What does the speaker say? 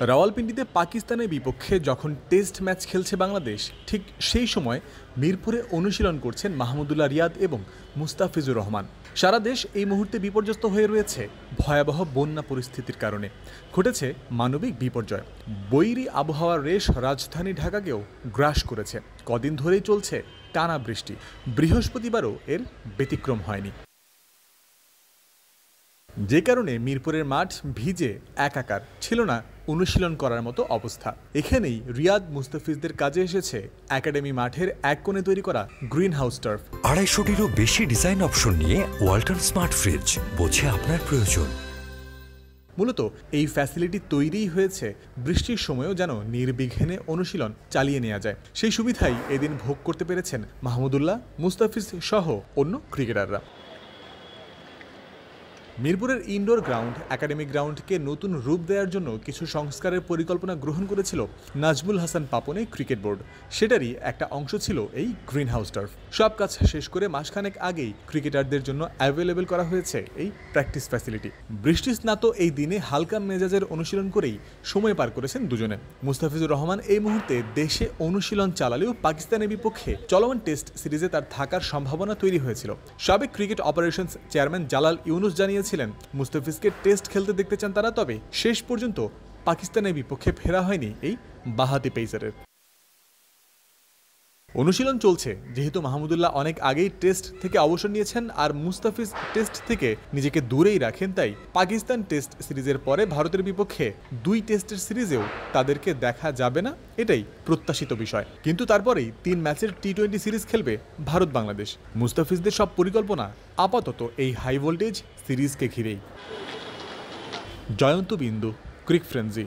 রাওয়ালপিন্ডিতে পাকিস্তানের বিপক্ষে যখন টেস্ট ম্যাচ খেলছে বাংলাদেশ, ঠিক সেই সময় মিরপুরে অনুশীলন করছেন মাহমুদুল্লাহ রিয়াদ এবং মুস্তাফিজুর রহমান। সারা দেশ এই মুহূর্তে বিপর্যস্ত হয়ে রয়েছে ভয়াবহ বন্যা পরিস্থিতির কারণে। ঘটেছে মানবিক বিপর্যয়। বৈরী আবহাওয়ার রেশ রাজধানী ঢাকাকেও গ্রাস করেছে। কদিন ধরেই চলছে টানা বৃষ্টি। বৃহস্পতিবারও এর ব্যতিক্রম হয়নি, যে কারণে মিরপুরের মাঠ ভিজে একাকার ছিল না অনুশীলন করার মতো অবস্থা। এখানেই রিয়াদ মুস্তাফিজদের কাজে এসেছে একাডেমি মাঠের এক কোণে তৈরি করা গ্রিন হাউস টার্ফ। 250-টিরও বেশি ডিজাইন অপশন নিয়ে ওয়ালটন স্মার্ট ফ্রিজ, বোঝে আপনার প্রয়োজন। মূলত এই ফ্যাসিলিটি তৈরিই হয়েছে বৃষ্টির সময়ও যেন নির্বিঘ্নে অনুশীলন চালিয়ে নেওয়া যায়। সেই সুবিধাই এদিন ভোগ করতে পেরেছেন মাহমুদুল্লাহ, মুস্তাফিজ সহ অন্য ক্রিকেটাররা। মিরপুরের ইনডোর গ্রাউন্ড একাডেমি গ্রাউন্ডকে নতুন রূপ দেওয়ার জন্য কিছু সংস্কারের পরিকল্পনা গ্রহণ করেছিল নাজমুল হাসান পাপনে ক্রিকেট বোর্ড। সেটারই একটা অংশ ছিল এই গ্রিন হাউস টার্ফ। সব কাজ শেষ করে মাসখানেক আগেই ক্রিকেটারদের জন্য অ্যাভেলেবেল করা হয়েছে এই প্র্যাকটিস ফ্যাসিলিটি। বৃষ্টি স্নাত এই দিনে হালকা মেজাজের অনুশীলন করেই সময় পার করেছেন দুজনে। মুস্তাফিজুর রহমান এই মুহূর্তে দেশে অনুশীলন চালালেও পাকিস্তানের বিপক্ষে চলমান টেস্ট সিরিজে তার থাকার সম্ভাবনা তৈরি হয়েছিল। সাবেক cricket operations chairman Jalal Yunus জানিয়েছিলেন মুস্তাফিজকে টেস্ট খেলতে দেখতে চান তারা, তবে শেষ পর্যন্ত পাকিস্তানের বিপক্ষে ফেরা হয়নি এই বাঁহাতি পেসারের। অনুশীলন চলছে যেহেতু মাহমুদুল্লাহ অনেক আগেই টেস্ট থেকে অবসর নিয়েছেন আর মুস্তাফিজ টেস্ট থেকে নিজেকে দূরেই রাখেন, তাই পাকিস্তান টেস্ট সিরিজের পরে ভারতের বিপক্ষে 2 টেস্টের সিরিজেও তাদেরকে দেখা যাবে না, এটাই প্রত্যাশিত বিষয়। কিন্তু তারপরেই 3 ম্যাচের টি20 সিরিজ খেলবে ভারত বাংলাদেশ। মুস্তাফিজদের সব পরিকল্পনা আপাতত এই হাই ভোল্টেজ সিরিজকে ঘিরেই। জয়ন্ত বিন্দু, ক্রিক ফ্রেন্সি।